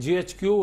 GHQ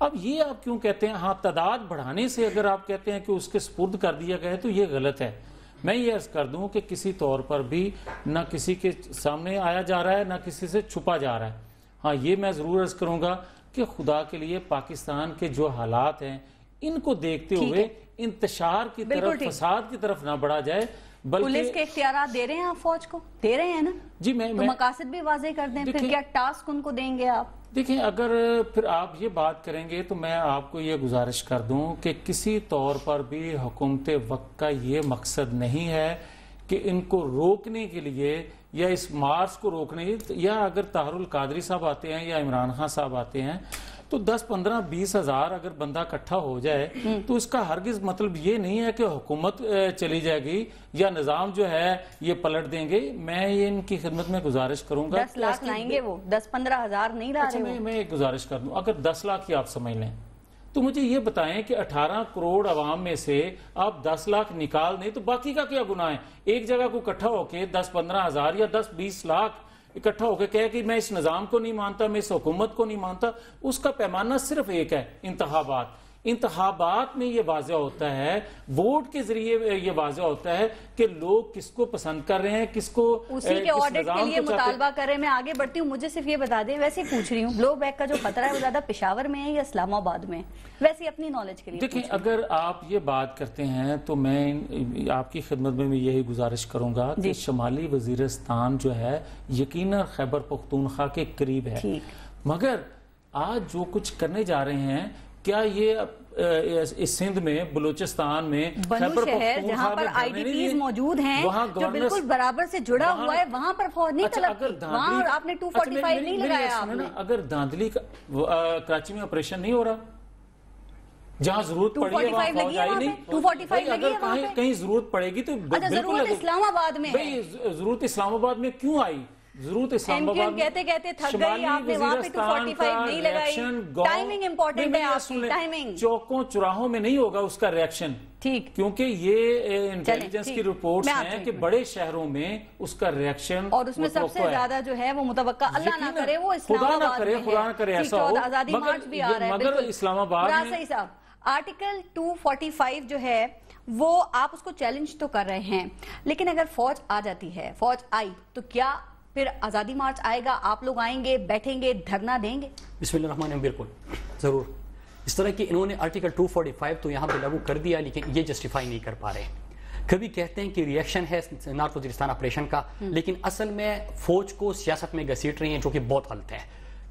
اب یہ آپ کیوں کہتے ہیں؟ ہاں تعداد بڑھانے سے اگر آپ کہتے ہیں کہ اس کے سپرد کر دیا گیا تو یہ غلط ہے. میں یہ عرض کر دوں کہ کسی طور پر بھی نہ کسی کے سامنے آیا جا رہا ہے نہ کسی سے چھپا جا رہا ہے. ہاں یہ میں ضرور عرض کروں گا کہ خدا کے لیے پاکستان کے جو حالات ہیں ان کو دیکھتے ہوئے انتشار کی طرف، فساد کی طرف نہ بڑھا جائے. پولیس کے اختیارات دے رہے ہیں آپ فوج کو؟ دے رہے ہیں نا جی. میں مقاصد بھی واضح کر دیں، پھر کیا ٹاسک ان کو دیں گے آپ؟ دیکھیں اگر پھر آپ یہ بات کریں گے تو میں آپ کو یہ گزارش کر دوں کہ کسی طور پر بھی حکومت وقت کا یہ مقصد نہیں ہے کہ ان کو روکنے کے لیے یا اس مارچ کو روکنے، یا اگر طاہر القادری صاحب آتے ہیں یا عمران خان صاحب آتے ہیں تو 10 15 20 ہزار اگر بندہ اکٹھا ہو جائے تو اس کا ہرگز مطلب یہ نہیں ہے کہ حکومت چلی جائے گی یا نظام جو ہے یہ پلٹ دیں گے. میں یہ ان کی خدمت میں گزارش کروں گا 10 لاکھ لائیں گے، وہ 10 15 ہزار نہیں لا رہے. میں ایک گزارش کر دوں، اگر 10 لاکھ کی آپ سمجھ لیں تو مجھے یہ بتائیں کہ 18 کروڑ عوام میں سے آپ 10 لاکھ نکال دیں تو باقی کا کیا گناہ ہے؟ ایک جگہ کو اکٹھا ہو کے 10 15 ہزار یا 10 20 لاکھ اکٹھا ہو کے کہے کہ میں اس نظام کو نہیں مانتا، میں اس حکومت کو نہیں مانتا. اس کا پیمانہ صرف ایک ہے، انتخابات. انتخابات میں یہ واضح ہوتا ہے، ووٹ کے ذریعے یہ واضح ہوتا ہے کہ لوگ کس کو پسند کر رہے ہیں، کس کو اسی کے آڈٹ کے لیے مطالبہ کر رہے ہیں. میں آگے بڑھتی ہوں، مجھے صرف یہ بتا دیں، ویسے ہی پوچھ رہی ہوں، بلو بیک کا جو خطرہ ہے وہ زیادہ پشاور میں ہے یا اسلام آباد میں؟ ویسے اپنی نالج کے لیے دیکھیں اگر آپ یہ بات کرتے ہیں تو میں آپ کی خدمت میں یہی گزارش کروں گا کہ شمالی وزیرستان جو ہے یقیناً خیبر پختونخوا کے قریب ہے، مگر آج جو کچھ کرنے جا رہے ہیں کیا یہ اس سندھ میں، بلوچستان میں، بنو شہر جہاں پر آئی ڈی پیز موجود ہیں جو بالکل برابر سے جڑا ہوا ہے، وہاں پر فوج نہیں طلب کی، وہاں آپ نے 245 نہیں لگایا. اگر دھاندلی کراچی میں آپریشن نہیں ہو رہا، جہاں ضرورت پڑی ہے وہاں فوج آئی نہیں. 245 لگی ہے وہاں پہ. کہیں ضرورت پڑے گی تو ضرورت اسلام آباد میں ہے. ضرورت اسلام آباد میں کیوں آئی؟ ضرورت اسلام آباد میں کہتے کہتے تھک گئی، آپ نے وہاں پہ 245 نہیں لگائی. ٹائمنگ امپورٹنٹ ہے آپ کی، ٹائمنگ چوکوں چراہوں میں نہیں ہوگا اس کا ریاکشن. ٹھیک، کیونکہ یہ انٹیلیجنس کی رپورٹس ہیں کہ بڑے شہروں میں اس کا ریاکشن، اور اس میں سب سے زیادہ جو ہے وہ متوقع، اللہ نہ کرے وہ اسلام آباد میں ہے، خدا نہ کرے ایسا ہو، آزادی مارچ بھی آ رہا ہے. مگر اسلام آباد میں صحیح صاحب، آرٹیکل 245 جو ہے وہ آپ اس کو چیلنج تو کر رہے ہیں، لیکن اگر فوج آ جاتی ہے، فوج آئی تو کیا پھر آزادی مارچ آئے گا؟ آپ لوگ آئیں گے، بیٹھیں گے، دھرنا دیں گے؟ بسم اللہ الرحمن الرحیم. بالکل ضرور. اس طرح کہ انہوں نے آرٹیکل 245 تو یہاں پہ لاگو کر دیا لیکن یہ جسٹیفائی نہیں کر پا رہے. کبھی کہتے ہیں کہ ریئیکشن ہے نارتھ وزیرستان آپریشن کا، لیکن اصل میں فوج کو سیاست میں گھسیٹ رہی ہیں، جو کہ بہت غلط ہے.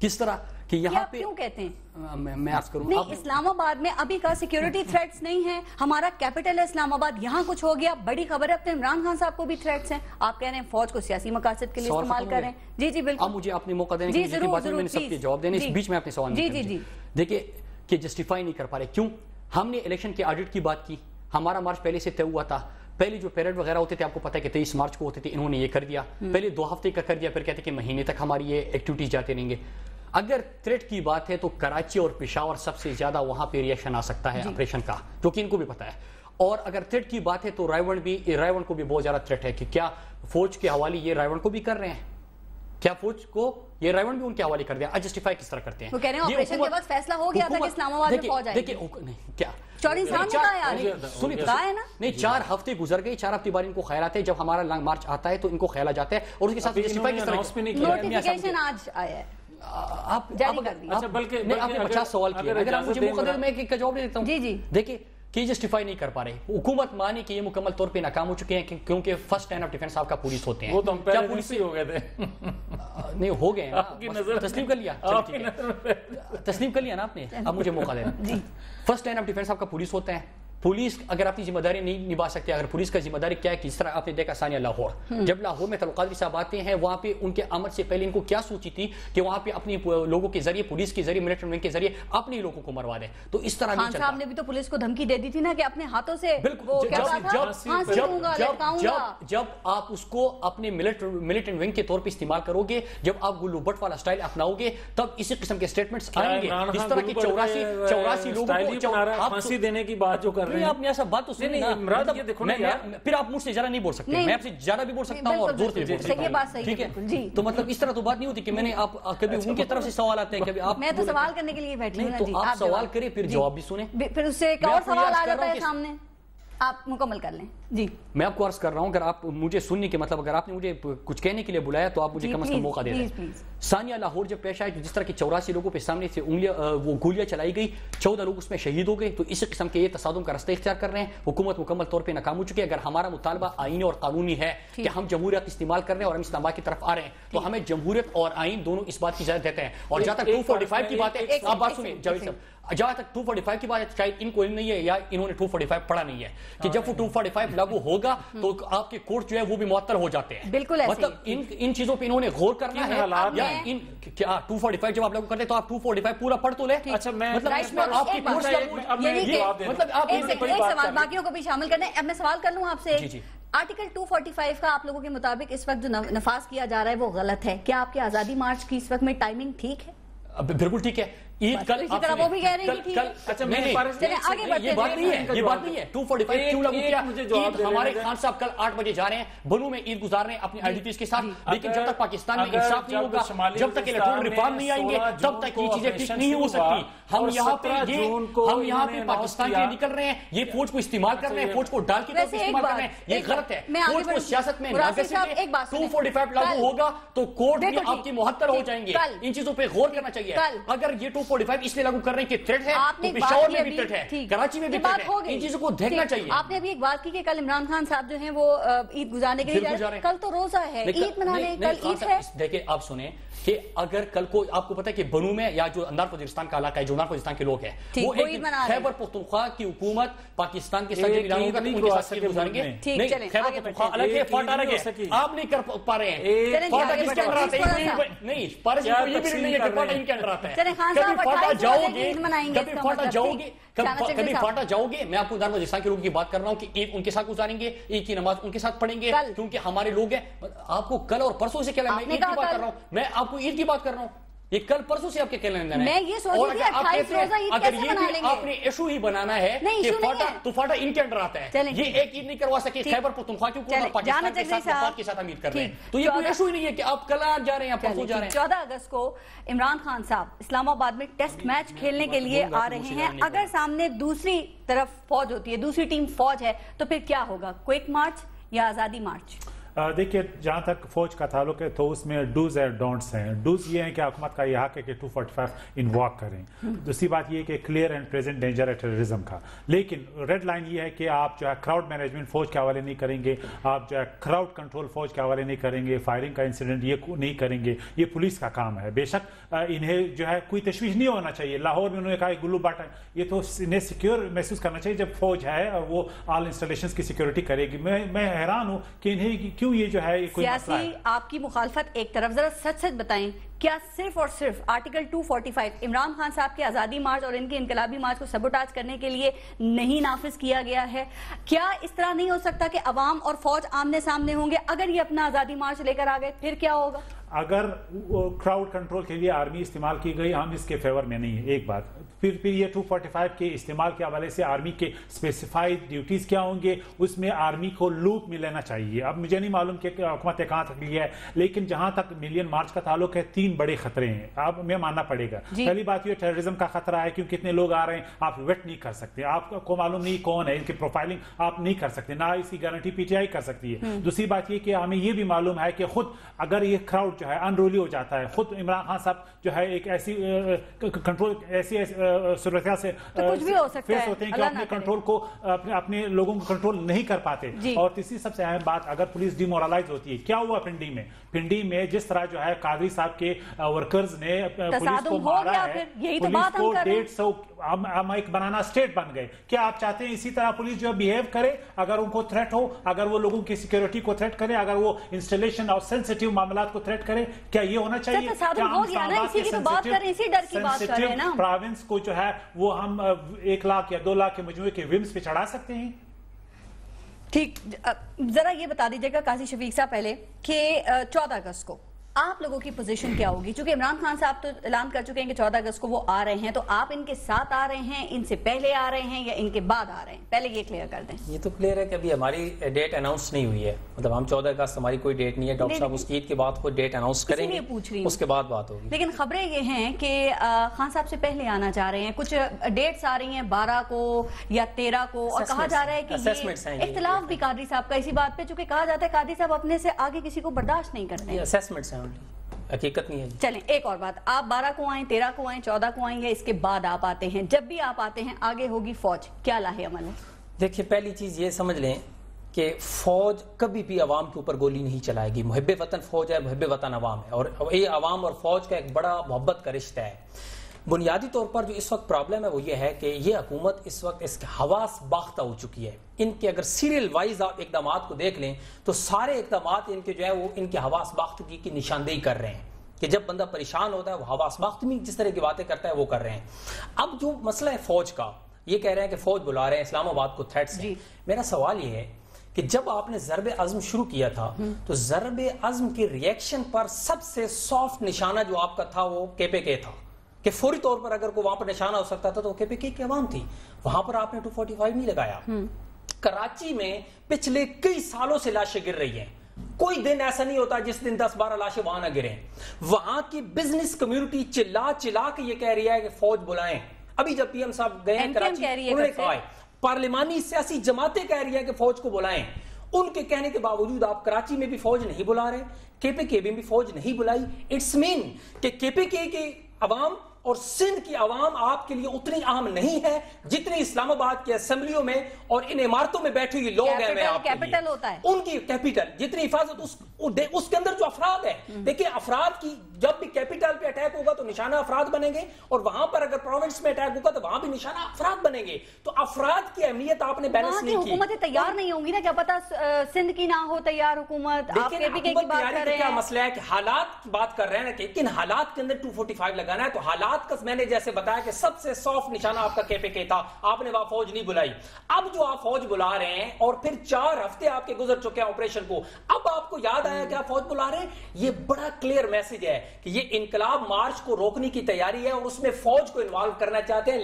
کس طرح کہ یہاں پہ کیوں کہتے ہیں؟ میں عرض کروں نہیں، اسلام آباد میں ابھی کا سیکیورٹی تھریٹس نہیں ہیں، ہمارا کیپٹل ہے اسلام آباد، یہاں کچھ ہو گیا بڑی خبر ہے. اپنے عمران خان صاحب کو بھی تھریٹس ہیں، آپ کہہ رہے ہیں فوج کو سیاسی مقاصد کے لیے استعمال کر رہے ہیں. جی جی بالکل. اب مجھے آپ نے موقع دینے کے لیے بات میں نے سب کے جواب دینے، اس بیچ میں اپنے سوال نہیں کریں. جی دیکھیں کہ جسٹیفائی نہیں کر پا رہے. کیوں؟ ہم نے الیکشن کے آڈٹ کی بات کی، ہمارا مارچ پہلے سے طے ہوا تھا. پہلے جو پیریڈ وغیرہ ہوتے تھے آپ کو پتا ہے کہ 23 مارچ کو ہوتے تھے، انہوں نے یہ کر دیا. پہلے 2 ہفتے کا کر دیا، پھر کہتے کہ مہینے تک ہماری یہ ایکٹیویٹیز جاتے رہیں گے. اگر تھریٹ کی بات ہے تو کراچی اور پشاور سب سے زیادہ وہاں پہ ریئیکشن آ سکتا ہے آپریشن کا، جو کہ ان کو بھی پتا ہے. اور اگر تھریٹ کی بات ہے تو رائیون کو بھی بہت زیادہ تھریٹ ہے کہ کیا فوج کے حوالے یہ رائیون کو بھی کر رہے ہیں، کیا فوج کو یہ رائیون بھی ان کے حوالے کر دیا. جسٹیفائی کس طرح کرتے ہیں؟ وہ کہہ رہے ہیں آپریشن کے بعد فیصلہ ہو گیا تھا کہ اسلام آباد میں فوج آئے گی. کیا چوڑی صاحب نے کہا یار نہیں، 4 ہفتے گزر گئے، 4 ہفتے بعد ان کو خیالات ہے. جب ہمارا لانگ مارچ آتا ہے تو ان کو خیالات جاتا ہے، اور اس کے ساتھ جسٹیفائی کس طرح نوٹیفیکیشن آج آیا ہے. آپ نے 50 سوال کیے، اگر آپ مجھے موقع دیں میں ایک کا جواب دے دیتا ہوں. جی جی دیکھیں کہ جسٹیفائی نہیں کر پا رہے. حکومت مانے کہ یہ مکمل طور پہ ناکام ہو چکے ہیں کیونکہ فرسٹ لائن آف ڈیفنس آپ کا پولیس ہوتے ہیں. وہ تو ہم پہلے پولیس ہی ہو گئے تھے. نہیں ہو گئے ہیں، تسلیم کر لیا، تسلیم کر لیا نا آپ نے. اب مجھے موقع دینا. فرسٹ لائن آف ڈیفنس آپ کا پولیس ہوتا ہے. پولیس اگر اپنی ذمہ داری نہیں نبھا سکتے، اگر پولیس کا ذمہ داری کیا ہے کہ جس طرح آپ نے دیکھا ثانیہ لاہور، جب لاہور میں طاہر القادری صاحب آتے ہیں، وہاں پہ ان کے آمد سے پہلے ان کو کیا سوچی تھی کہ وہاں پہ اپنی لوگوں کے ذریعے، پولیس کے ذریعے، ملٹری ونگ کے ذریعے اپنے لوگوں کو مروا دیں. تو اس طرح خان صاحب نے بھی تو پولیس کو دھمکی دے دی تھی نا کہ اپنے ہاتھوں سے وہ کہتا تھا جب آپ اس کو اپنے ملٹری ونگ کے طور پہ استعمال کرو گے، جب آپ گلو بٹ والا سٹائل اپناؤ گے، تب اسی قسم کے سٹیٹمنٹس آئیں گے. اس طرح کے 84 لوگوں کو پھانسی دینے کی بات جو کر رہے رہے ہیں. آپ نے ایسا بات تو سنی نا, پھر آپ مجھ سے زیادہ نہیں بول سکتے, میں آپ سے زیادہ بھی بول سکتا ہوں اور زور سے بھی بول سکتا ہوں, ٹھیک ہے؟ تو مطلب اس طرح تو بات نہیں ہوتی کہ میں نے آپ کبھی ان کی طرف سے سوال آتے ہیں, کبھی آپ, میں تو سوال کرنے کے لیے بیٹھی ہوں, تو آپ سوال کریں پھر جواب بھی سنیں, پھر اس سے ایک اور سوال آ جاتا ہے سامنے, آپ مکمل کر لیں. جی میں آپ کو عرض کر رہا ہوں, اگر آپ مجھے سننے کے مطلب اگر آپ نے مجھے کچھ کہنے کے لیے بلایا تو آپ مجھے کم از کم موقع دے دیں. ثانیہ لاہور جب پیش آئے جس طرح کے 84 لوگوں پہ سامنے سے وہ گولیاں چلائی گئی, 14 لوگ اس میں شہید ہو گئے, تو اسی قسم کے یہ تصادم کا رستہ اختیار کر رہے ہیں. حکومت مکمل طور پہ ناکام ہو چکی ہے. اگر ہمارا مطالبہ آئینی اور قانونی ہے کہ ہم جمہوریت استعمال کر رہے ہیں اور ہم اسلام آباد کی طرف آ رہے ہیں, تو ہمیں جمہوریت اور آئین دونوں اس بات کی اجازت دیتے ہیں. اور جہاں تک 245 کی بات ہے, آپ بات سنیں جاوید صاحب, جہاں تک 245 کی بات ہے, شاید ان کو علم نہیں ہے یا انہوں نے 245 پڑھا نہیں ہے کہ جب وہ 245 لاگو ہوگا تو آپ کے کورٹ جو ہے وہ بھی معطل ہو جاتے ہیں. بالکل مطلب ان چیزوں پہ انہوں نے غور کرنا ہے. یا ان کیا 245 جب آپ لاگو کرتے تو آپ 245 پورا پڑھ تو لیں. اچھا میں مطلب آپ کی کورس مطلب آپ ایک سوال باقیوں کو بھی شامل کرنے. اب میں سوال کر لوں آپ سے, آرٹیکل 245 کا آپ لوگوں کے مطابق اس وقت جو نفاذ کیا جا رہا ہے وہ غلط ہے, کیا آپ کے آزادی مارچ کی اس وقت میں ٹائمنگ ٹھیک ہے؟ بالکل ٹھیک ہے. عید کل وہ بھی کہہ رہے ہیں کہ اچھا یہ بات نہیں ہے 245 کیوں لاگو کیا. ہمارے خان صاحب کل 8 بجے جا رہے ہیں بنو میں عید گزار رہے ہیں اپنی آئی ڈی پیز کے ساتھ, لیکن جب تک پاکستان میں انصاف نہیں ہوگا, جب تک الیکٹرل ریفارم نہیں آئیں گے, تب تک یہ چیزیں ٹھیک نہیں ہو سکتی. ہم یہاں پہ پاکستان کے نکل رہے ہیں, یہ فوج کو استعمال کر رہے ہیں, فوج کو ڈال کے استعمال کر رہے ہیں, یہ غلط ہے. فوج کو سیاست میں 245 لاگو ہوگا تو کورٹ بھی آپ کے معطل ہو جائیں گے. ان چیزوں پہ غور کرنا چاہیے. اگر یہ 245 اس لیے لاگو کر رہے ہیں کہ تھریٹ ہے, تو پشاور میں بھی تھریٹ ہے, کراچی میں بھی تھریٹ ہے, ان چیزوں کو دیکھنا چاہیے. آپ نے ابھی ایک بات کی کہ کل عمران خان صاحب جو ہیں وہ عید گزارنے کے لیے جا رہے ہیں, کل تو روزہ ہے, عید منانے, کل عید ہے. دیکھیں آپ سنیں کہ اگر کل کو آپ کو پتا ہے کہ بنو میں یا جو اندار وزیرستان کا علاقہ ہے, جو اندار وزیرستان کے لوگ ہیں, وہ ایک خیبر پختونخوا کی حکومت پاکستان کے ساتھ ملان ہوگا تو ان کے ساتھ عید گزاریں گے. نہیں, خیبر پختونخوا الگ ہے, فاٹا الگ ہے, آپ نہیں کر پا رہے ہیں. فاٹا کس کے اندر آتا ہے؟ نہیں, پارس کو یہ بھی نہیں ہے کہ فاٹا ان کے اندر آتا ہے. کبھی فاٹا جاؤ گے, کبھی فاٹا جاؤ گے, میں آپ کو اندار وزیرستان کے لوگوں کی بات کر رہا ہوں کہ عید ان کے ساتھ گزاریں گے, عید کی نماز ان کے ساتھ پڑھیں گے, کیونکہ ہمارے لوگ ہیں. آپ کو کل اور پرسوں سے کیا, میں عید کی بات کر رہا ہوں, میں آپ کو عید کی بات کر رہا ہوں, یہ کل پرسوں سے آپ کے کیلنڈر میں. میں یہ سوچ رہی تھی 28 روزہ عید کیسے منا لیں گے. آپ نے ایشو ہی بنانا ہے کہ فاٹا تو فاٹا ان کے اندر آتا ہے, یہ ایک عید نہیں کروا سکے خیبر پختونخوا کی حکومت پاکستان کے ساتھ مفاد کے ساتھ امید کر رہے ہیں. تو یہ کوئی ایشو ہی نہیں ہے کہ آپ کل جا رہے ہیں, پرسوں جا رہے ہیں. 14 اگست کو عمران خان صاحب اسلام آباد میں ٹیسٹ میچ کھیلنے کے لیے آ رہے ہیں. اگر سامنے دوسری طرف فوج ہوتی ہے, دوسری ٹیم فوج ہے, تو پھر کیا ہوگا, کوئک مارچ یا آزادی مارچ؟ دیکھیے جہاں تک فوج کا تعلق ہے تو اس میں ڈوز اینڈ ڈونٹس ہیں. ڈوز یہ ہیں کہ حکومت کا یہ حق ہے کہ 245 انواک کریں. دوسری بات یہ کہ کلیئر اینڈ پریزنٹ ڈینجر ہے ٹیررزم کا. لیکن ریڈ لائن یہ ہے کہ آپ جو ہے کراؤڈ مینجمنٹ فوج کے حوالے نہیں کریں گے, آپ جو ہے کراؤڈ کنٹرول فوج کے حوالے نہیں کریں گے, فائرنگ کا انسیڈنٹ یہ نہیں کریں گے, یہ پولیس کا کام ہے. بے شک انہیں جو ہے کوئی تشویش نہیں ہونا چاہیے. لاہور میں انہوں نے کہا گلو باٹا, یہ تو انہیں سیکیور محسوس کرنا چاہیے جب فوج ہے اور وہ آل انسٹالیشنز کی سیکیورٹی کرے گی. میں حیران ہوں کہ انہیں کیوں یہ جو ہے سیاسی آپ کی مخالفت ایک طرف, ذرا سچ بتائیں, کیا صرف اور صرف آرٹیکل 245 عمران خان صاحب کے آزادی مارچ اور ان کے انقلابی مارچ کو سبوٹاج کرنے کے لیے نہیں نافذ کیا گیا ہے؟ کیا اس طرح نہیں ہو سکتا کہ عوام اور فوج آمنے سامنے ہوں گے؟ اگر یہ اپنا آزادی مارچ لے کر آ گئے پھر کیا ہوگا؟ اگر کراؤڈ کنٹرول کے لیے آرمی استعمال کی گئی, ہم اس کے فیور میں نہیں ہے. ایک بات, پھر یہ 245 کے استعمال کے حوالے سے آرمی کے اسپیسیفائڈ ڈیوٹیز کیا ہوں گے, اس میں آرمی کو لوپ میں لینا چاہیے. اب مجھے نہیں معلوم کہ حکومت کہاں تک لیا ہے, لیکن جہاں تک ملین مارچ کا تعلق ہے 3 بڑے خطرے ہیں. اب میں ماننا پڑے گا. پہلی بات یہ ٹیررزم کا خطرہ ہے, کیونکہ کتنے لوگ آ رہے ہیں آپ ویٹ نہیں کر سکتے, آپ کو معلوم نہیں کون ہے, ان کی پروفائلنگ آپ نہیں کر سکتے, نہ اس کی گارنٹی پی ٹی آئی کر سکتی ہے. دوسری بات یہ کہ ہمیں یہ بھی معلوم ہے کہ خود اگر یہ کراؤڈ جو ہے انرولی ہو جاتا ہے, خود عمران خان صاحب جو ہے ایک ایسی کنٹرول ایسی صورتحال سے فیس ہوتے ہیں کہ اپنے کنٹرول کو اپنے لوگوں کو کنٹرول نہیں کر پاتے. اور تیسری سب سے اہم بات, اگر پولیس ڈی مورلائز ہوتی ہے, کیا ہوا پنڈی میں جس طرح جو ہے قادری صاحب کے ورکرز نے پولیس کو مارا ہے, پولیس کو 150 ہم ایک بنانا اسٹیٹ بن گئے. کیا آپ چاہتے ہیں اسی طرح پولیس جو بیہیو کرے اگر ان کو تھریٹ ہو, اگر وہ لوگوں کی سیکیورٹی کو تھریٹ کرے, اگر وہ انسٹالیشن اور سینسیٹیو معاملات کو تھریٹ کرے؟ کیا یہ ہونا چاہیے؟ سینسیٹیو پروونس کو جو ہے وہ ہم 1 لاکھ یا 2 لاکھ کے مجموعے کے ومز پہ چڑھا سکتے ہیں؟ ٹھیک, ذرا یہ بتا دیجیے گا قاضی شفیق صاحب پہلے کہ 14 اگست کو آپ لوگوں کی پوزیشن کیا ہوگی؟ چونکہ عمران خان صاحب تو اعلان کر چکے ہیں کہ 14 اگست کو وہ آ رہے ہیں، تو آپ ان کے ساتھ آ رہے ہیں، ان سے پہلے آ رہے ہیں یا ان کے بعد آ رہے ہیں؟ پہلے یہ کلیئر کر دیں۔ یہ تو کلیئر ہے کہ ابھی ہماری ڈیٹ اناؤنس نہیں ہوئی ہے، مطلب ہم 14 اگست ہماری کوئی ڈیٹ نہیں ہے، ڈاکٹر صاحب اس کی عید کے بعد کوئی ڈیٹ اناؤنس کریں گے، اس کے بعد بات ہوگی۔ لیکن خبریں یہ ہیں کہ خان صاحب سے پہلے آنا چاہ رہے ہیں، کچھ ڈیٹس آ رہی ہیں 12 کو یا 13 کو، اور کہا جا رہا ہے کہ یہ اختلاف بھی قادری صاحب کا اسی بات پہ، چونکہ کہا جاتا ہے قادری صاحب اپنے سے آگے کسی کو برداشت نہیں کرتے ہیں۔ اسیسمنٹس ہیں، حقیقت نہیں ہے۔ چلیں ایک اور بات، آپ 12 کو آئیں، 13 کو آئیں، 14 کو آئیں یا اس کے بعد آپ آتے ہیں، جب بھی آپ آتے ہیں آگے ہوگی فوج، کیا لاہے عمل ہے؟ دیکھیے پہلی چیز یہ سمجھ لیں کہ فوج کبھی بھی عوام کے اوپر گولی نہیں چلائے گی، محب وطن فوج ہے، محب وطن عوام ہے، اور یہ عوام اور فوج کا ایک بڑا محبت کا رشتہ ہے۔ بنیادی طور پر جو اس وقت پرابلم ہے وہ یہ ہے کہ یہ حکومت اس وقت اس کے حواس باختہ ہو چکی ہے۔ ان کے اگر سیریل وائز آپ اقدامات کو دیکھ لیں تو سارے اقدامات ان کے جو ہے وہ ان کے حواس باختگی کی نشاندہی کر رہے ہیں، کہ جب بندہ پریشان ہوتا ہے وہ حواس باختگی جس طرح کی باتیں کرتا ہے وہ کر رہے ہیں۔ اب جو مسئلہ ہے فوج کا، یہ کہہ رہے ہیں کہ فوج بلا رہے ہیں، اسلام آباد کو تھریٹس ہیں۔ میرا سوال یہ ہے کہ جب آپ نے ضرب عزم شروع کیا تھا تو ضرب عزم کے ریئیکشن پر سب سے سافٹ نشانہ جو آپ کا تھا وہ KPK تھا، کہ فوری طور پر اگر کوئی وہاں پر نشانہ ہو سکتا تھا تو KPK کی عوام تھی، وہاں پر آپ نے 245 نہیں لگایا۔ کراچی میں پچھلے کئی سالوں سے لاشیں گر رہی ہیں، کوئی دن ایسا نہیں ہوتا جس دن 10-12 لاشیں وہاں نہ گریں۔ وہاں کی بزنس کمیونٹی چلا چلا کے یہ کہہ رہی ہے کہ فوج بلائیں۔ ابھی جب PM صاحب گئے ہیں کراچی، انہوں نے کہا ہے پارلیمانی سیاسی جماعتیں کہہ رہی ہیں کہ فوج کو بلائیں، ان کے کہنے کے باوجود آپ کراچی میں بھی فوج نہیں بلا رہے، KPK میں بھی فوج نہیں بلائی۔ اٹس مین کہ KPK کے عوام اور سندھ کی عوام آپ کے لیے اتنی اہم نہیں ہے جتنی اسلام آباد کی اسمبلیوں میں اور ان عمارتوں میں بیٹھے ہوئے لوگ ہیں۔ میں آپ کیپٹل ہوتا ہے ان کی کیپٹل، جتنی حفاظت اس کے اندر جو افراد ہیں، دیکھیں افراد کی جب بھی کیپٹل پہ اٹیک ہوگا تو نشانہ افراد بنیں گے، اور وہاں پر اگر پروونس میں اٹیک ہوگا تو وہاں بھی نشانہ افراد بنیں گے۔ تو افراد کی اہمیت آپ نے بیلنس نہیں کی۔ حکومتیں تیار نہیں ہوں گی نا، کیا پتا سندھ کی نہ ہو تیار حکومت، آپ KPK کی بات کر رہے ہیں۔ کیا مسئلہ ہے کہ حالات کی بات کر رہے ہیں نا، کہ کن حالات کے اندر 245 لگانا ہے، تو حالات کا میں نے جیسے بتایا کہ سب سے سافٹ نشانہ آپ کا KPK تھا، آپ نے وہاں فوج نہیں بلائی۔ اب جو آپ فوج بلا رہے ہیں اور پھر 4 ہفتے آپ کے گزر چکے ہیں آپریشن کو، اب آپ کو یاد آیا کہ آپ فوج بلا رہے ہیں۔ یہ بڑا کلیئر میسج ہے کہ یہ انقلاب مارچ کو روکنے کی تیاری ہے اور اس میں فوج کو انوالو کرنا چاہتے ہیں۔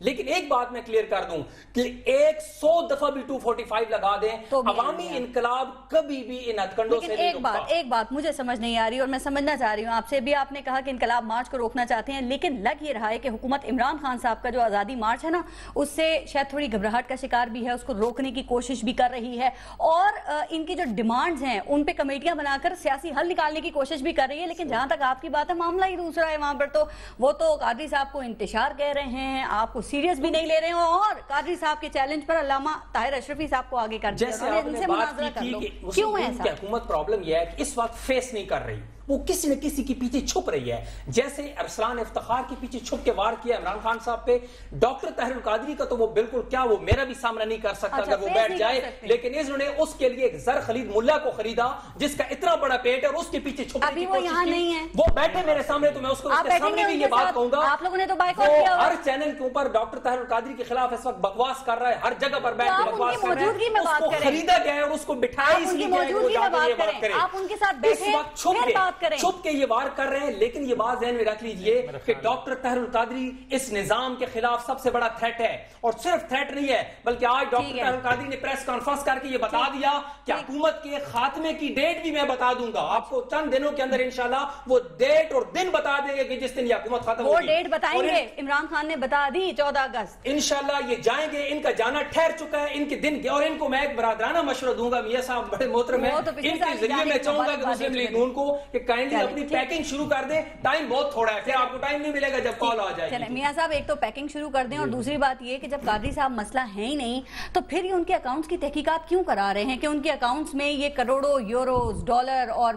لیکن ایک بات میں کلیئر کر دوں کہ 100 دفعہ بھی 245 لگا دیں، عوامی انقلاب کبھی بھی ان ہتھکنڈوں سے نہیں رکتا۔ ایک بات مجھے سمجھ نہیں آ رہی اور میں سمجھنا چاہ رہی ہوں آپ سے بھی، آپ نے کہا کہ انقلاب مارچ کو روکنا چاہتے ہیں، لیکن لگ یہ رہا ہے کہ حکومت عمران خان صاحب کا جو آزادی مارچ ہے نا، اس سے شاید تھوڑی گھبراہٹ کا شکار بھی ہے، اس کو روکنے کی کوشش بھی کر رہی ہے، اور ان کی جو ڈیمانڈز ہیں ان پہ کمیٹیاں بنا کر سیاسی حل نکالنے کی کوشش بھی کر رہی ہے۔ لیکن جہاں تک آپ کی بات ہے معاملہ ہی دوسرا ہے، وہاں پر تو وہ تو قادری صاحب کو انتشار کہہ رہے ہیں، آپ کو سیریس بھی نہیں لے رہے ہیں، اور قادری صاحب کے چیلنج پر علامہ طاہر اشرفی صاحب کو آگے کر دیا۔ جیسے آپ نے بات کی کہ کیوں ہے ایسا؟ حکومت پرابلم یہ ہے کہ اس وقت فیس نہیں کر رہی، وہ کسی نہ کسی کے پیچھے چھپ رہی ہے۔ جیسے ارسلان افتخار کے پیچھے چھپ کے وار کیا عمران خان صاحب پہ، ڈاکٹر طاہر القادری کا تو وہ بالکل کیا، وہ میرا بھی سامنا نہیں کر سکتا اگر وہ بیٹھ جائے، لیکن انہوں نے اس کے لیے ایک زر خلید ملا کو خریدا جس کا اتنا بڑا پیٹ ہے، اور اس کے پیچھے چھپنے کی کوشش کی۔ وہ بیٹھے میرے سامنے تو میں اس کو اس کے سامنے بھی یہ بات کہوں گا، آپ لوگوں نے تو بائیکاٹ کیا، ہر چینل کے اوپر ڈاکٹر طاہر القادری کے خلاف اس وقت بکواس کر رہا ہے، ہر جگہ پر بیٹھ کے بکواس کر رہا ہے، اس کو خریدا گیا ہے اور اس کو بٹھایا اس لیے گیا ہے کہ وہ جا کے یہ بات کرے۔ آپ ان کے ساتھ بیٹھے پھر بات کریں، چھپ کے یہ وار کر رہے ہیں، لیکن یہ بات ذہن میں رکھ لیجئے کہ ڈاکٹر طاہر القادری اس نظام کے خلاف سب سے بڑا تھریٹ ہے، اور صرف تھریٹ نہیں ہے بلکہ آج ڈاکٹر طاہر القادری نے پریس کانفرنس کر کے یہ بتا دیا کہ حکومت کے خاتمے کی ڈیٹ بھی میں بتا دوں گا آپ کو، چند دنوں کے اندر انشاءاللہ وہ ڈیٹ اور دن بتا دیں گے کہ جس دن یہ حکومت ختم ہوگی۔ وہ ڈیٹ بتائیں گے، عمران خان نے بتا دی 14 اگست انشاءاللہ یہ جائیں گے، ان کا جانا ٹھہر چکا ہے، ان کے دن، اور ان کو میں ایک برادرانہ مشورہ دوں گا، میاں صاحب بڑے محترم ہیں، ان کے ذریعے میں چاہوں گا کہ مسلم لیگ نون کو کہ کائنڈلی اپنی پیکنگ شروع کر دیں، ٹائم بہت تھوڑا ہے، پھر آپ کو ٹائم نہیں ملے گا جب کال آ جائے گی۔ میاں صاحب ایک تو پیکنگ شروع کر دیں، اور دوسری بات یہ کہ جب قادری صاحب مسئلہ ہے ہی نہیں تو پھر یہ ان کے اکاؤنٹس کی تحقیقات کیوں کرا رہے ہیں کہ ان کے اکاؤنٹس میں یہ کروڑوں یوروز، ڈالر اور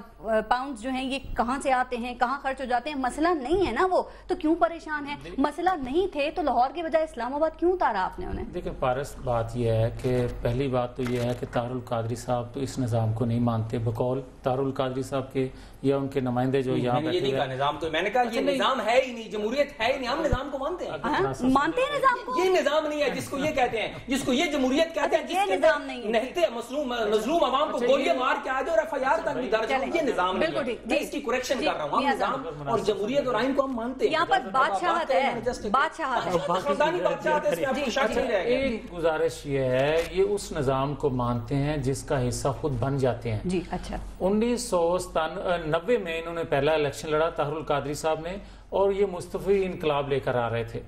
پاؤنڈز جو ہیں یہ کہاں سے آتے ہیں، کہاں خرچ ہو جاتے ہیں؟ مسئلہ نہیں ہے نا وہ، تو کیوں پریشان ہے؟ مسئلہ نہیں تھے تو لاہور کے بجائے اسلام آباد کیوں اتارا آپ نے انہیں؟ دیکھیں پارس، بات یہ ہے کہ پہلی بات تو یہ ہے کہ طاہر القادری صاحب تو اس نظام کو نہیں مانتے، بقول طاہر القادری صاحب کے یہ یا ان کے نمائندے جو یہاں یہ نہیں کہا نظام تو میں نے کہا یہ نظام ہے ہی نہیں, جمہوریت ہے ہی نہیں, ہم نظام کو مانتے ہیں, مانتے ہیں نظام کو. یہ نظام نہیں ہے جس کو یہ کہتے ہیں, جس کو یہ جمہوریت کہتے ہیں, جس کے نظام نہیں مظلوم عوام کو گولیاں مار کے آ جائے اور ایف آئی آر تک بھی درج ہو, یہ نظام نہیں ہے. میں اس کی کریکشن کر رہا ہوں, ہم نظام اور جمہوریت اور آئین کو ہم مانتے ہیں. یہاں پر بادشاہت ہے, بادشاہت ہے. ایک گزارش یہ ہے, یہ اس نظام کو مانتے ہیں جس کا حصہ خود بن جاتے ہیں. جی اچھا. 1990 میں انہوں نے پہلا الیکشن لڑا طاہر القادری صاحب نے, اور یہ مصطفی انقلاب لے کر آ رہے تھے,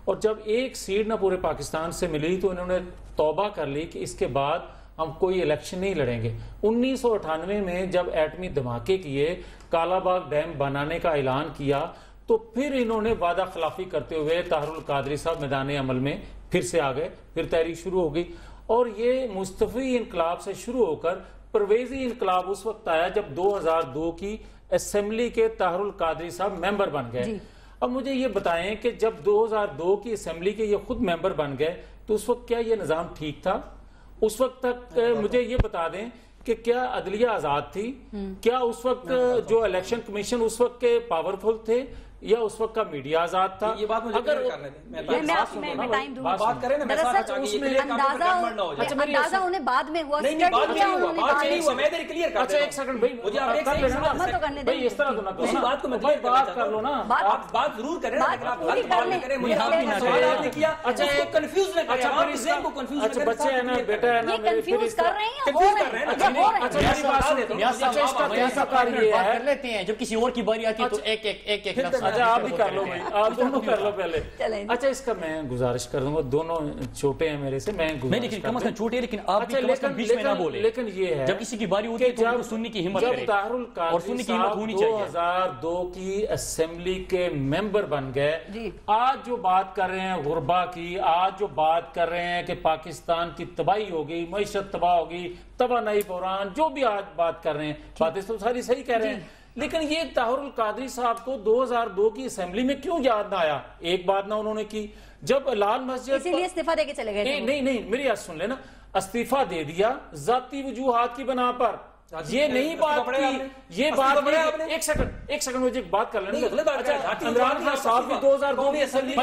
اور جب ایک سیٹ نہ پورے پاکستان سے ملی تو انہوں نے توبہ کر لی کہ اس کے بعد ہم کوئی الیکشن نہیں لڑیں گے. 1998 میں جب ایٹمی دھماکے کیے, کالا باغ ڈیم بنانے کا اعلان کیا, تو پھر انہوں نے وعدہ خلافی کرتے ہوئے طاہر القادری صاحب میدان عمل میں پھر سے آ گئے, پھر تحریک شروع ہو گئی. اور یہ مصطفی انقلاب سے شروع ہو کر پرویزی انقلاب اس وقت آیا جب 2002 کی اسمبلی کے طاہر القادری صاحب ممبر بن گئے. اب مجھے یہ بتائیں کہ جب 2002 کی اسمبلی کے یہ خود ممبر بن گئے تو اس وقت کیا یہ نظام ٹھیک تھا؟ اس وقت تک مجھے یہ بتا دیں کہ کیا عدلیہ آزاد تھی؟ کیا اس وقت جو الیکشن کمیشن اس وقت کے پاورفل تھے یا اس وقت کا میڈیا آزاد تھا؟ یہ بات مجھے کلیئر کرنے دیں, میں ٹائم دوں گا. بات کریں نا, میں ساتھ چاہوں گی یہ اندازہ انہیں بعد میں ہوا, نہیں بعد میں نہیں ہوا, میں ادھر کلیئر کر. اچھا ایک سیکنڈ بھائی, مجھے آپ ایک سیکنڈ بھائی اس طرح تو نہ کرو, اسی بات کو میں بات کر لو نا, آپ بات ضرور کریں نا, اگر آپ غلط بات نہ کریں, مجھے آپ نے سوال آپ نے کیا, اچھا ایک کنفیوز نہ کریں, آپ کے ذہن کو کنفیوز نہ کریں. بچے ہیں نا, بیٹا ہے نا, یہ کنفیوز کر رہے ہیں, ہو رہے ہیں. اچھا اس کا کیسا کار یہ ہے, کر لیتے ہیں جب کسی اور کی باری آتی ہے تو ایک ایک ایک لفظ. اچھا آپ بھی کر لو, آپ دونوں کر لو پہلے. اچھا اس کا میں گزارش کر دوں گا, دونوں چھوٹے ہیں میرے سے, میں لیکن کم از کم چھوٹے, لیکن آپ بھی کم از کم بیچ میں نہ بولیں. لیکن یہ ہے جب کسی کی باری ہوتی ہے تو سننے کی ہمت کریں, جب طاہر القادری صاحب 2002 کی اسمبلی کے ممبر بن گئے, آج جو بات کر رہے ہیں غربا کی, آج جو بات کر رہے ہیں کہ پاکستان کی تباہی ہوگی, معیشت تباہ ہوگی, توانائی بحران, جو بھی آج بات کر رہے ہیں, باتیں تو ساری صحیح کہہ رہے ہیں, لیکن یہ طاہر القادری صاحب کو 2002 کی اسمبلی میں کیوں یاد نہ آیا؟ ایک بات نہ انہوں نے کی, جب لال مسجد اسی لیے استعفیٰ دے کے چلے گئے. نہیں میری بات سن لینا, استعفیٰ دے دیا ذاتی وجوہات کی بنا پر, یہ نہیں بات کی, یہ بات ایک سیکنڈ مجھے ایک بات کر لینا. عمران خان صاحب بھی 2002 میں اسمبلی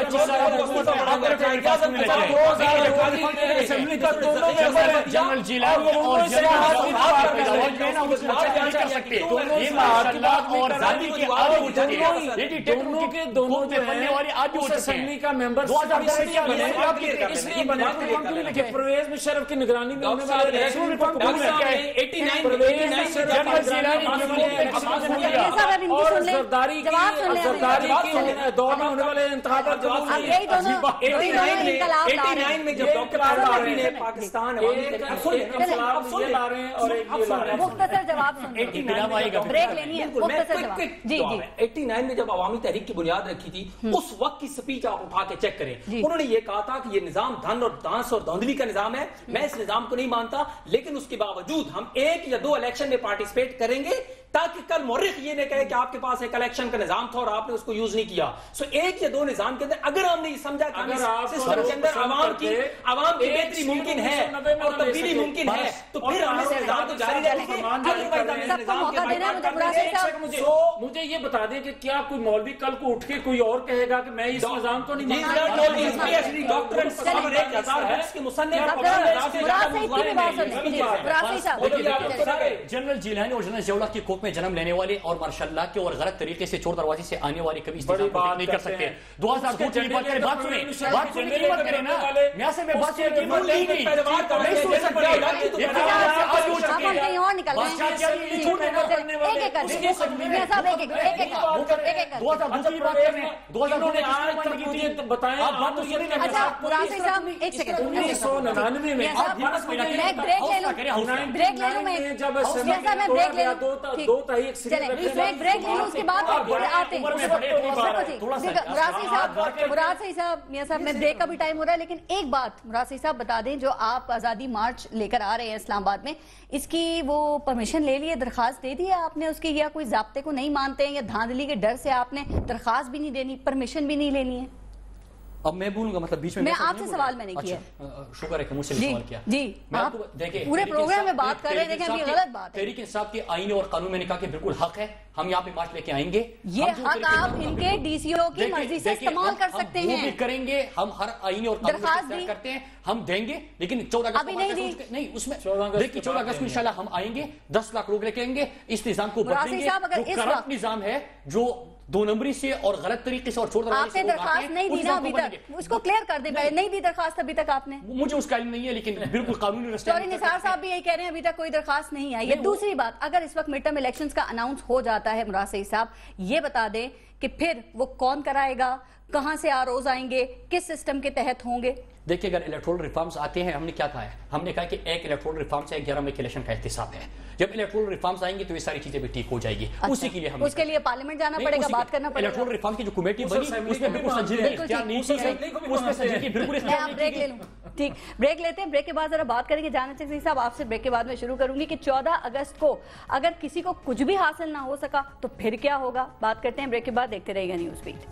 کا دونوں جنرل جیلانی اور دونوں کے دونوں جو ہیں اسمبلی کا ممبر اس لیے بنے کہ پرویز مشرف کی نگرانی میں ہونے والے الیکشن کو قبول کیا, اور زرداری کی دور میں ہونے والے انتخابات 89 میں جب ڈاکٹر عبداللہ نے پاکستان مختصر جواب بریک لینی ہے, مختصر جواب. جی 89 میں جب عوامی تحریک کی بنیاد رکھی تھی, اس وقت کی سپیچ آپ اٹھا کے چیک کریں, انہوں نے یہ کہا تھا کہ یہ نظام دھن اور دانس اور دھاندلی کا نظام ہے, میں اس نظام کو نہیں مانتا, لیکن اس کے باوجود ہم 1 یا 2 الیکشن میں پارٹیسپیٹ کریں گے تاکہ کل مورخ یہ نہ کہے کہ آپ کے پاس ایک الیکشن کا نظام تھا اور آپ نے اس کو یوز نہیں کیا. سو 1 یا 2 نظام کے اندر اگر ہم نے یہ سمجھا کہ سسٹم کے اندر عوام کی بہتری ممکن ہے اور تبدیلی ممکن ہے, تو پھر ہم اس نظام کو جاری رکھیں گے. مجھے یہ بتا دیں کہ کیا کوئی مولوی کل کو اٹھ کے کوئی اور کہے گا کہ میں اس نظام کو نہیں مانتا؟ ڈاکٹر جنرل جیلانی اور جنرل ضیاء کی کوکھ میں جنم لینے والے اور ماشاءاللہ کے اور غلط طریقے سے چور دروازے سے آنے والے کبھی استعمال نہیں کر سکتے. 2002 کی بات کریں, بات سنیں کی مت کریں نا, یہاں سے میں بات سنیں کی مت نہیں گئی, نہیں سن سکتے. میں بریک کا بھی ٹائم ہو رہا ہے, لیکن ایک بات مراد صاحب بتا دیں, جو آپ آزادی مارچ لے کر آ رہے ہیں اسلام آباد میں, اس کی وہ پرمیشن لے لیے, درخواست دے دی ہے آپ نے اس کی, یا کوئی ضابطے کو نہیں مانتے ہیں, یا دھاندلی کے ڈر سے آپ نے درخواست بھی نہیں دینی, پرمیشن بھی نہیں لینی ہے؟ اب میں بولوں گا مطلب بیچ میں آپ سے سوال میں نے کیا شکر ہے کہ مجھ سے سوال کیا جی پورے پروگرام میں بات کر رہے ہیں، دیکھیں غلط بات ہے. تحریک انصاف کے آئین اور قانون میں نے کہا کہ بالکل حق ہے، ہم یہاں پہ مارچ لے کے آئیں گے. یہ حق آپ ان کے ڈی سی او کی مرضی سے استعمال کر سکتے ہیں. وہ بھی کریں گے، ہم ہر آئین اور قانون میں کرتے ہیں، ہم دیں گے، لیکن 14 اگست نہیں، اس میں دیکھیے 14 اگست کو انشاءاللہ ہم آئیں گے، 10 لاکھ لوگ لے کے آئیں گے، اس نظام کو بدلیں گے. جو کرپٹ نظام ہے، جو 2 نمبری سے اور غلط طریقے سے اور چھوڑ رہے ہیں، آپ نے درخواست نہیں دی نا ابھی تک، اس کو کلیئر کر دیں پہلے. نہیں دی درخواست ابھی تک آپ نے؟ مجھے اس کا علم نہیں ہے، لیکن بالکل قانونی راستے. چوہدری نثار صاحب بھی یہی کہہ رہے ہیں ابھی تک کوئی درخواست نہیں آئی ہے. دوسری بات، اگر اس وقت مڈ ٹرم الیکشنز کا اناؤنس ہو جاتا ہے، مراد سعید صاحب یہ بتا دیں کہ پھر وہ کون کرائے گا، کہاں سے آرઓز آئیں گے، کس سسٹم کے تحت ہوں گے؟ دیکھیں اگر الیکٹرول ریفارمز آتے ہیں، ہم نے کیا کہا ہے، ہم نے کہا کہ ایک الیکٹرول ریفارم سے 11 مئی کے الیکشن کا احتساب ہے. جب الیکٹرول ریفارمز آئیں گے تو یہ ساری چیزیں بھی ٹھیک ہو جائے گی. اسی کے لیے ہم اس کے لیے پارلیمنٹ جانا پڑے گا، بات کرنا پڑے گا. الیکٹرول ریفارم کی جو کمیٹی بنی اس میں بالکل سنجیدگی اختیار نہیں کی ہے، اس میں سنجیدگی بالکل اختیار نہیں کی. بریک لے لوں. ٹھیک، بریک لیتے ہیں. بریک کے بعد ذرا بات کریں گے. جانا چاہیے صاحب آپ سے بریک کے بعد میں شروع کروں گی کہ 14 اگست کو اگر کسی کو کچھ بھی حاصل نہ ہو سکا تو پھر کیا ہوگا. بات کرتے ہیں بریک کے بعد. دیکھتے رہیے گا نیوز بیٹ.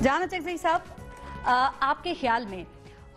جانا چاہیے صاحب، آپ کے خیال میں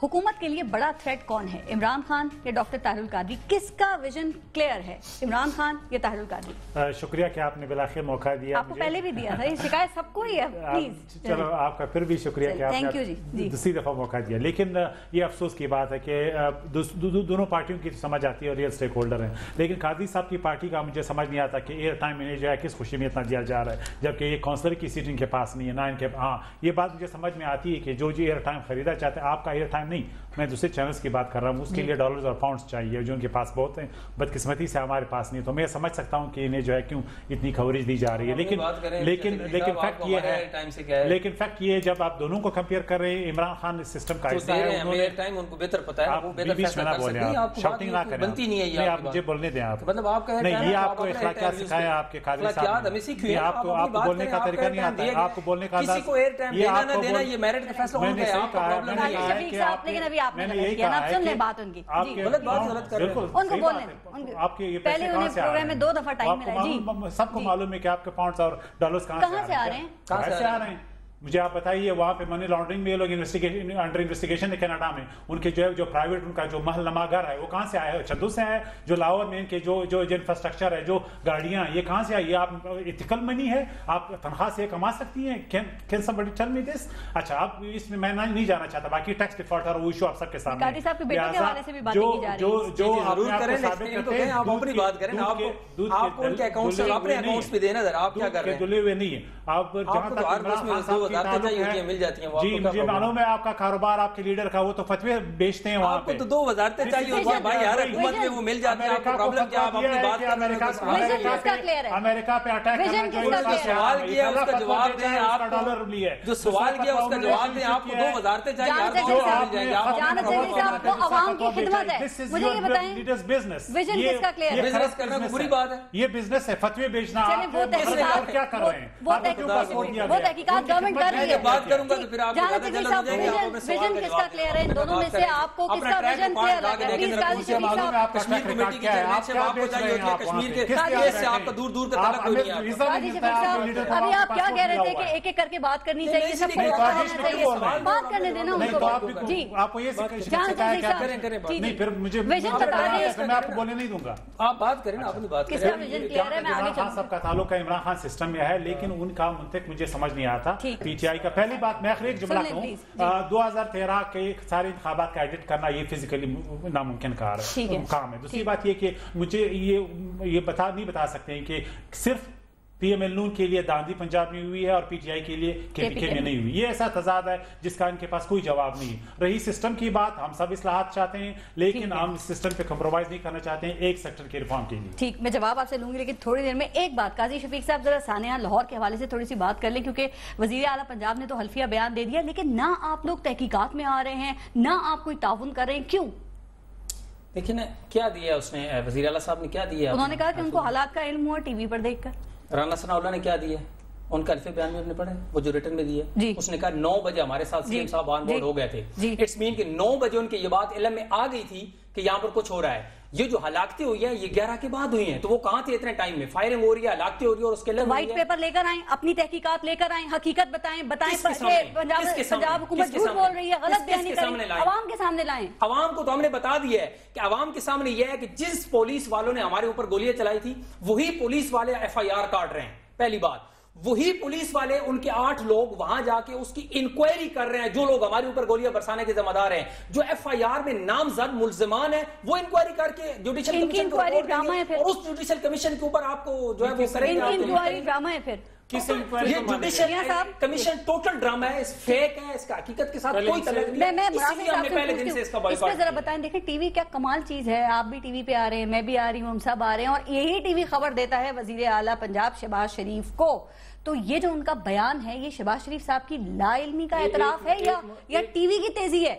حکومت کے لیے بڑا تھریٹ کون ہے، عمران خان یا ڈاکٹر طاہر القادری؟ کس کا ویژن کلیئر ہے، عمران خان یا طاہر القادری؟ شکریہ کہ آپ نے بالآخر موقع دیا. آپ کو پہلے بھی دیا تھا، یہ شکایت سب کو ہی ہے. پلیز چلو آپ کا پھر بھی شکریہ کہ آپ نے دوسری دفعہ موقع دیا. لیکن یہ افسوس کی بات ہے کہ دونوں پارٹیوں کی سمجھ آتی ہے اور ریئل اسٹیک ہولڈر ہیں، لیکن قادری صاحب کی پارٹی کا مجھے سمجھ نہیں آتا کہ ایئر ٹائم انہیں جو ہے کس خوشی میں اتنا دیا جا رہا ہے، جبکہ یہ کونسلر کی سیٹ ان کے پاس نہیں ہے، نہ ان کے. ہاں یہ بات مجھے سمجھ میں آتی ہے کہ جو ایئر ٹائم خریدا چاہتے ہیں، آپ کا ایئر ٹائم نہیں، میں دوسرے چینلز کی بات کر رہا ہوں، اس کے لیے ڈالرز اور پاؤنڈز چاہیے جو ان کے پاس بہت ہیں، بدقسمتی سے ہمارے پاس نہیں. تو میں سمجھ سکتا ہوں کہ انہیں جو ہے کیوں اتنی کوریج دی جا رہی ہے. لیکن فیکٹ یہ ہے، لیکن فیکٹ یہ ہے جب آپ دونوں کو کمپیئر کر رہے ہیں، عمران خان اس سسٹم کا حصہ ہے، ان کو بہتر پتا ہے، وہ بہتر بیچ میں نہ بولیں، آپ شاؤٹنگ نہ کریں، بنتی نہیں ہے یہ. آپ مجھے بولنے دیں. آپ مطلب آپ کہہ رہے ہیں یہ آپ کو اخلاقیات سکھایا آپ کے قادری صاحب نے، آپ کو بولنے کا طریقہ نہیں آتا ہے، آپ کو بولنے کا کسی کو ایئر ٹائم دینا نہ دینا یہ میرٹ کا فیصلہ ہونا ہے. آپ کا پرابلم نہیں ہے. شفیق صاحب لیکن ابھی آپ نے غلط کیا نا، آپ سن لیں بات ان کی. غلط بات غلط کر رہے ہیں، ان کو بولنے. آپ کے یہ پہلے انہیں پروگرام میں 2 دفعہ ٹائم ملا. جی سب کو معلوم ہے کہ آپ کے پاؤنڈز اور ڈالرز کہاں سے آ رہے ہیں، کہاں سے آ رہے ہیں. مجھے آپ بتائیے وہاں پہ منی لانڈرنگ میں یہ لوگ انڈر انویسٹیگیشن ہے کینیڈا میں، ان کے جو پرائیویٹ ان کا جو محل نما گھر ہے وہ کہاں سے آیا ہے؟ چھدو سے آیا ہے. جو لاہور میں ان کے جو انفراسٹرکچر ہے، جو گاڑیاں، یہ کہاں سے آئی؟ یہ آپ ایتھیکل منی ہے، آپ تنخواہ سے کما سکتی ہیں. کین سمبڈی ٹیل می دس؟ اچھا آپ اس میں نہیں جانا چاہتا، باقی ٹیکس ڈیفالٹ اور وہ ایشو آپ سب کے سامنے قادری صاحب کے بیٹے کے حوالے سے بھی باتیں کی جا رہی ہیں. جو ضرور کریں، لیکن آپ اپنی بات کریں. آپ ان کے اکاؤنٹ سے اپنے اکاؤنٹس پہ دینا ذرا، آپ کیا کر رہے ہیں؟ دلے ہوئے نہیں ہے آپ. جہاں تک مل جاتی ہیں جی مجھے معلوم ہے آپ کا کاروبار آپ کے لیڈر کا، وہ تو فتوے بیچتے ہیں وہاں پہ. آپ کو تو 2 وزارتیں چاہیے ہوتی ہیں بھائی، ہر حکومت میں وہ مل جاتے ہیں. آپ کو پرابلم کیا؟ آپ اپنی بات کر رہے ہیں. امریکہ پہ اٹیک کرنا جو سوال کیا اس کا جواب دیں. آپ ڈالر لیے جو سوال کیا اس کا جواب دیں. آپ کو 2 وزارتیں چاہیے، آپ کو عوام کی خدمت ہے. مجھے یہ بتائیں بزنس بزنس کرنا کوئی بری بات ہے؟ یہ بزنس ہے، فتوے بیچنا. وہ کیا کر رہے ہیں؟ وہ تحقیقات گورنمنٹ کر رہی ہے. بات کروں گا تو پھر آپ ویژن کس کا کلیئر ہے؟ ان دونوں میں سے آپ کو کس کا ویژن کلیئر لگا ہے؟ پلیز قاضی شفیق صاحب. کشمیر کمیٹی کی چیئرمین آپ کو چاہیے ہوتی ہے، کشمیر کے کیس سے آپ کا دور دور کا تعلق کوئی نہیں ہے. قاضی شفیق صاحب ابھی آپ کیا کہہ رہے تھے کہ ایک ایک کر کے بات کرنی چاہیے، سب کو بات کرنے دینا ان کو. جی آپ کو یہ نہیں، پھر مجھے میں آپ کو بولنے نہیں دوں گا. آپ بات کریں نا، اپنی بات کریں. عمران خان صاحب کا تعلق ہے عمران خان سسٹم میں ہے، لیکن ان کا منطق مجھے سمجھ نہیں آتا. پی ٹی آئی کا پہلی بات میں آخری ایک جملہ کہوں، 2013 کے سارے انتخابات کا ایڈٹ کرنا یہ فزیکلی ناممکن کام ہے. دوسری بات یہ کہ مجھے یہ نہیں بتا سکتے ہیں کہ صرف پی ایم ایل نون کے لیے داندھی پنجاب میں ہوئی ہے اور پی ٹی آئی کے لیے کے پی کے میں نہیں ہوئی. یہ ایسا تضاد ہے جس کا ان کے پاس کوئی جواب نہیں. رہی سسٹم کی بات، ہم سب اصلاحات چاہتے ہیں لیکن ہم اس سسٹم پہ کمپرومائز نہیں کرنا چاہتے ہیں ایک سیکٹر کے ریفارم کے لیے. ٹھیک، میں جواب آپ سے لوں گی لیکن تھوڑی دیر میں. ایک بات قاضی شفیق صاحب ذرا ثانیہ لاہور کے حوالے سے تھوڑی سی بات کر لیں، کیونکہ وزیر اعلیٰ پنجاب نے تو حلفیہ بیان دے دیا لیکن نہ آپ لوگ تحقیقات میں آ رہے ہیں، نہ آپ کوئی تعاون کر رہے ہیں. کیوں؟ دیکھیں نا کیا دیا اس نے، وزیر اعلیٰ صاحب نے کیا دیا. انہوں نے کہا کہ ان کو حالات کا علم ہوا ٹی وی پر دیکھ کر. رانا ثناء اللہ نے کیا دیا؟ ان کا الفی بیان میں نے پڑھا ہے وہ جو ریٹن میں دی ہے, اس نے کہا 9 بجے ہمارے ساتھ سی ایم صاحب آن بورڈ ہو گئے تھے. اٹس مین کہ 9 بجے ان کی یہ بات علم میں آ گئی تھی کہ یہاں پر کچھ ہو رہا ہے. یہ جو ہلاکتیں ہوئی ہیں یہ 11 کے بعد ہوئی ہیں, تو وہ کہاں تھے اتنے ٹائم میں؟ فائرنگ ہو رہی ہے, ہلاکتیں ہو رہی ہے, اور اس کے لیے وائٹ پیپر لے کر آئیں, اپنی تحقیقات لے کر آئیں, حقیقت بتائیں پنجاب حکومت جھوٹ بول رہی ہے, غلط بیانی کر رہی ہے, عوام کے سامنے لائیں. عوام کو تو ہم نے بتا دیا ہے کہ عوام کے سامنے یہ ہے کہ جس پولیس والوں نے ہمارے اوپر گولیاں چلائی تھی وہی پولیس والے FIR کاٹ رہے ہیں. پہلی بات, وہی پولیس والے ان کے 8 لوگ وہاں جا کے اس کی انکوائری کر رہے ہیں. جو لوگ ہمارے اوپر گولیاں برسانے کے ذمہ دار ہیں, جو FIR میں نامزد ملزمان ہیں, وہ انکوائری کر کے جوڈیشل کمیشن کو رپورٹ دیں گے, اور اس جوڈیشل کمیشن کے اوپر آپ کو جو ہے وہ کریں گے. انکوائری ڈرامہ ہے پھر یہ جوڈیشل کمیشن ٹوٹل ڈرامہ ہے, اس فیک ہے, اس کا حقیقت کے ساتھ کوئی تعلق نہیں. میں پہلے دن سے اس پہ ذرا بتائیں. دیکھیں ٹی وی کیا کمال چیز ہے, آپ بھی ٹی وی پہ آ رہے ہیں, میں بھی آ رہی ہوں, ہم سب آ رہے ہیں, اور یہی ٹی وی خبر دیتا ہے وزیر اعلیٰ پنجاب شہباز شریف کو. تو یہ جو ان کا بیان ہے یہ شہباز شریف صاحب کی لا علمی کا اعتراف ہے یا ٹی وی کی تیزی ہے؟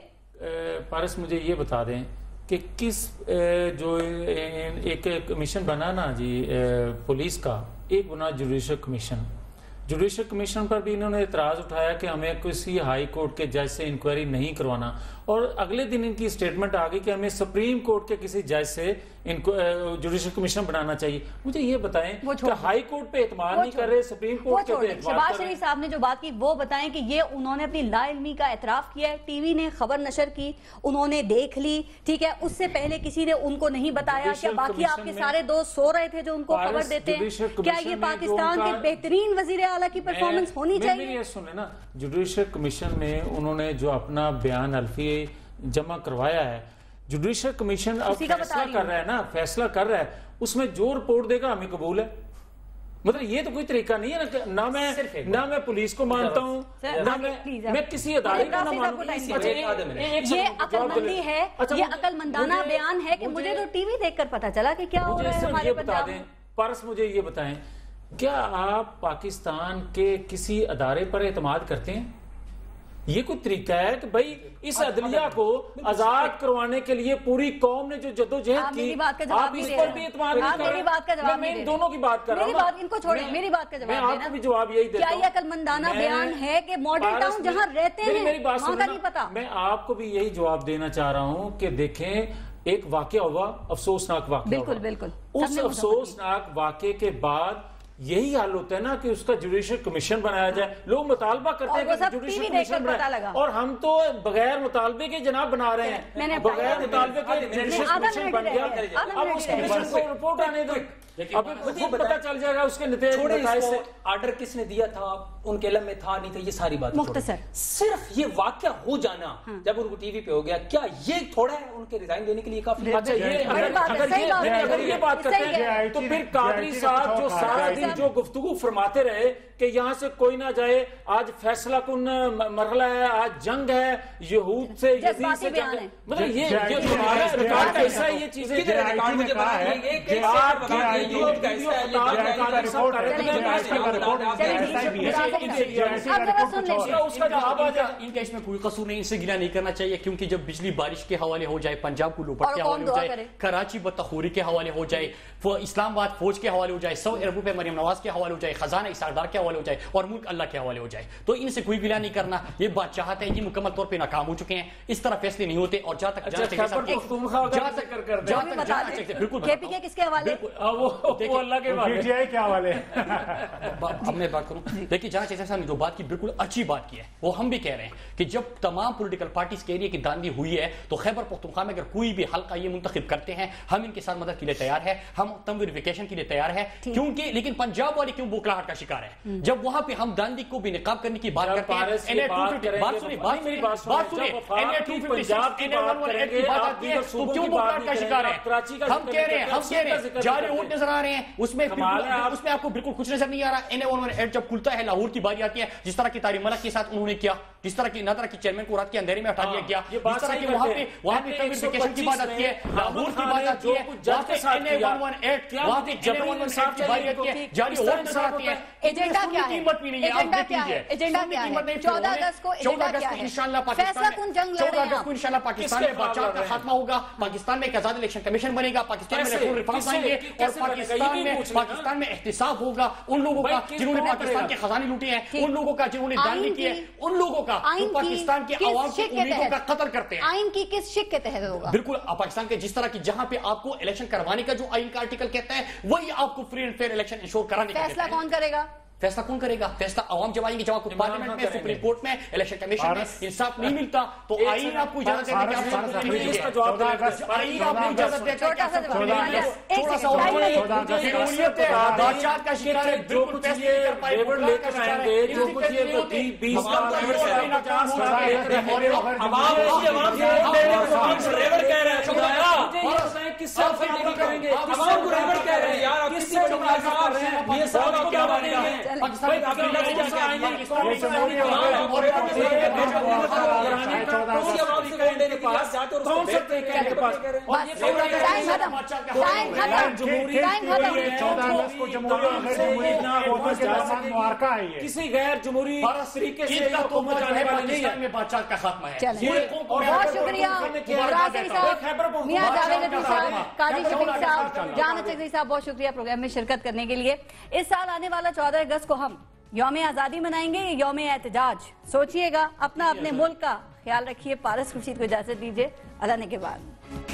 پارس مجھے یہ بتا دیں کہ کس جو ایک کمیشن بنا نا جی پولیس کا, ایک بنا جوڈیشل کمیشن. جوڈیشل کمیشن پر بھی انہوں نے اعتراض اٹھایا کہ ہمیں کسی ہائی کورٹ کے جج سے انکوائری نہیں کروانا, اور اگلے دن ان کی سٹیٹمنٹ آ گئی کہ ہمیں سپریم کورٹ کے کسی جج سے جوڈیشل کمیشن بنانا چاہیے. مجھے یہ بتائیں کہ ہائی کورٹ پہ اعتماد نہیں کر رہے, سپریم کورٹ پہ شہباز شریف صاحب نے جو بات کی وہ بتائیں کہ یہ انہوں نے اپنی لا علمی کا اعتراف کیا ہے. ٹی وی نے خبر نشر کی, انہوں نے دیکھ لی, ٹھیک ہے, اس سے پہلے کسی نے ان کو نہیں بتایا. کیا باقی آپ کے سارے دوست سو رہے تھے جو ان کو خبر دیتے ہیں؟ کیا یہ پاکستان کے بہترین وزیر اعلیٰ کی پرفارمنس ہونی چاہیے؟ میری یہ سنیں نا, جوڈیشل کمیشن میں انہوں نے جو اپنا بیان الفی جمع کروایا ہے, جوڈیشل کمیشن اب فیصلہ کر رہا ہے نا, فیصلہ کر رہا ہے, اس میں جو رپورٹ دے گا ہمیں قبول ہے. مطلب یہ تو کوئی طریقہ نہیں ہے نا, نہ میں پولیس کو مانتا ہوں, نہ میں کسی ادارے کو نہ مانتا ہوں. یہ عقل مندی ہے, یہ عقل مندانہ بیان ہے کہ مجھے تو ٹی وی دیکھ کر پتا چلا کہ کیا ہو رہا ہے ہمارے پنجاب میں. پارس مجھے یہ بتائیں, کیا آپ پاکستان کے کسی ادارے پر اعتماد کرتے ہیں؟ یہ کوئی طریقہ ہے کہ بھائی اس عدلیہ کو آزاد کروانے کے لیے پوری قوم نے جو جدوجہد کی, آپ اس پر بھی اعتماد نہیں کر رہے؟ میں ان دونوں کی بات کر رہا ہوں. ان کو چھوڑیں, میری بات کا جواب دینا. میں آپ کو بھی جواب یہی دیتا ہوں. کیا یہ عقل مندانہ بیان ہے کہ ماڈل ٹاؤن جہاں رہتے ہیں وہاں کا نہیں پتا؟ میں آپ کو بھی یہی جواب دینا چاہ رہا ہوں کہ دیکھیں, ایک واقعہ ہوا, افسوسناک واقعہ. بالکل بالکل. اس افسوسناک واقعے کے بعد یہی حال ہوتا ہے نا کہ اس کا جوڈیشل کمیشن بنایا جائے. لوگ مطالبہ کرتے ہیں کہ جوڈیشل کمیشن بنائے, اور ہم تو بغیر مطالبے کے جناب بنا رہے ہیں, بغیر مطالبے کے جوڈیشل کمیشن بن گیا. اب اس کمیشن کو رپورٹ آنے دو, اب پتہ چل جائے گا اس کے نتائج سے. آرڈر کس نے دیا تھا, ان کے علم میں تھا نہیں تھا, یہ ساری بات مختصر. صرف یہ واقعہ ہو جانا جب ان کو ٹی وی پہ ہو گیا, کیا یہ تھوڑا ہے ان کے ریزائن دینے کے لیے کافی؟ اچھا اگر یہ بات کرتے ہیں تو پھر قادری صاحب جو سارا دن جو گفتگو فرماتے رہے کہ یہاں سے کوئی نہ جائے, آج فیصلہ کن مرحلہ ہے, آج جنگ ہے, یہود سے یزید سے جنگ ہے, مطلب یہ ہمارا ریکارڈ کا حصہ ہے. یہ چیزیں ان کا اس میں کوئی قصور نہیں, ان سے گلہ نہیں کرنا چاہیے, کیونکہ جب بجلی بارش کے حوالے ہو جائے, پنجاب کو لوپٹ کے حوالے ہو جائے, کراچی بدتخوری کے حوالے ہو جائے, اسلام آباد فوج کے حوالے ہو جائے, 100 ارب روپے مریم نواز کے حوالے ہو جائے, خزانہ اسحاق ڈار کے حوالے ہو جائے, اور ملک اللہ کے حوالے ہو جائے, تو ان سے کوئی گلہ نہیں کرنا. یہ بات چاہتے ہیں, یہ مکمل طور پہ ناکام ہو چکے ہیں, اس طرح فیصلے نہیں ہوتے. اور جہاں تک میں بات کروں, دیکھیے جہاں چیزیں صاحب نے جو بات کی بالکل اچھی بات کی ہے, وہ ہم بھی کہہ رہے ہیں کہ جب تمام پولیٹیکل پارٹیز کے لیے کی داندھی ہوئی ہے تو خیبر پختونخوا میں اگر کوئی بھی حلقہ یہ منتخب کرتے ہیں, ہم ان کے ساتھ مدد کے لیے تیار ہے, ہم تم ویریفیکیشن کے لیے تیار ہے. کیونکہ لیکن پنجاب والے کیوں بوکھلاہٹ کا شکار ہے جب وہاں پہ ہم داندھی کو بھی نقاب کرنے کی بات کرتے ہیں؟ ہم کہہ رہے ہیں جارے ووٹ نظر آ رہے ہیں, اس میں آپ کو بالکل کچھ نظر نہیں آ رہا. جب کھلتا ہے لاہور کی باری آتی ہے, جس طرح کی طارق ملک کے ساتھ انہوں نے کیا, جس طرح کی نادرا کی چیئرمین کو رات کے اندھیرے میں ہٹا دیا گیا، جس طرح کی وہاں پہ کمیونیکیشن کی بات آتی ہے، لاہور کی بات آتی ہے، وہاں پہ NA-118 وہاں پہ NA-117 کی بات آتی ہے، جاری اور نظر آتی ہے۔ ایجنڈا کیا ہے؟ ایجنڈا کیا ہے؟ ایجنڈا کیا ہے؟ 14 اگست کو ایجنڈا کیا ہے؟ فیصلہ کن جنگ لڑ رہے ہیں آپ؟ 14 اگست کو انشاءاللہ پاکستان میں بادشاہ کا خاتمہ ہوگا، پاکستان میں ایک آزاد الیکشن کمیشن بنے گا، پاکستان میں ریفارم ریفارمز آئیں گے اور پاکستان میں احتساب ہوگا ان لوگوں کا جنہوں نے پاکستان کے خزانے لوٹے ہیں، ان لوگوں کا جنہوں نے دانیں کی ہے، ان لوگوں کا جو پاکستان کے عوام کی امیدوں کا قتل کرتے ہیں۔ آئین کی کس شق کے تحت ہوگا؟ بالکل پاکستان کے جس طرح کی جہاں پہ آپ کو الیکشن کروانے کا جو آئین کا آرٹیکل کہتا ہے وہی آپ کو free and fair election ensure کرانے کا فیصلہ کون کرے گا؟ فیصلہ کون کرے گا؟ فیصلہ عوام جب آئیں گے، جب آپ کو پارلیمنٹ میں، سپریم کورٹ میں، الیکشن کمیشن میں انصاف نہیں ملتا تو آئین آپ کو اجازت دیتا ہے کہ آپ آئین آپ کو اجازت دیتا ہے کہ آپ تھوڑا سا جمہوریت ہے، بادشاہ کا شکار ہے، جو کچھ یہ ریوڑ لے کر آئیں گے، جو کچھ یہ 20 سال ریوڑ کہہ رہے ہیں، خدایا کس سے فائدہ کریں گے؟ عوام کو ریوڑ کہہ رہے ہیں یار، کس سے چمڑا کر رہے ہیں؟ یہ سب کیا باتیں ہیں؟ پاکستان کا اپنی لگے جا کے آئیں گے، کسی غیر جمہوری طریقے سے حکومت آنے والا نہیں ہے، بادشاہ کا خاتمہ ہے۔ بہت شکریہ رازی صاحب، میاں جاوید لطیف صاحب، قاضی شفیق صاحب، جان چکری صاحب، بہت شکریہ پروگرام میں شرکت کرنے کے لیے۔ اس سال آنے والا 14 اگست کو ہم یوم آزادی منائیں گے، یوم احتجاج، سوچئے گا، اپنے ملک کا خیال رکھیے۔ پارس خورشید کو اجازت دیجیے، اللہ نے کے بعد